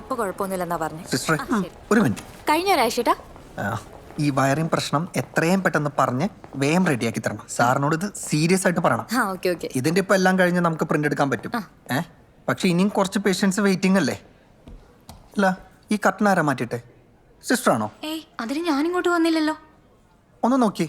ഇപ്പൊ കുഴപ്പമൊന്നുമില്ലെന്നാ പറഞ്ഞു. സിസ്റ്ററെ ഒരു മിനിറ്റ്. കഴിഞ്ഞ ഒരാഴ്ചട്ടാ ഈ വയറിംഗ് പ്രശ്നം എത്രയും പെട്ടെന്ന് പറഞ്ഞ് വേഗം റെഡിയാക്കി തരണം. സാറിനോട് ഇത് സീരിയസ് ആയിട്ട് പറയണം. Okay okay. ഇതിന്റെ ഇപ്പൊ എല്ലാം കഴിഞ്ഞ് നമുക്ക് പ്രിന്റ് എടുക്കാൻ പറ്റും. പക്ഷെ ഇനിയും കുറച്ച് പേഷ്യൻസ് വെയിറ്റിംഗ് അല്ലേ? അല്ല, ഈ കർട്ടൻ ആരാ മാറ്റിട്ടെ? സിസ്റ്റർ ആണോ? ഏയ് അതിന് ഞാനിങ്ങോട്ട് വന്നില്ലല്ലോ. ഒന്ന് നോക്കി.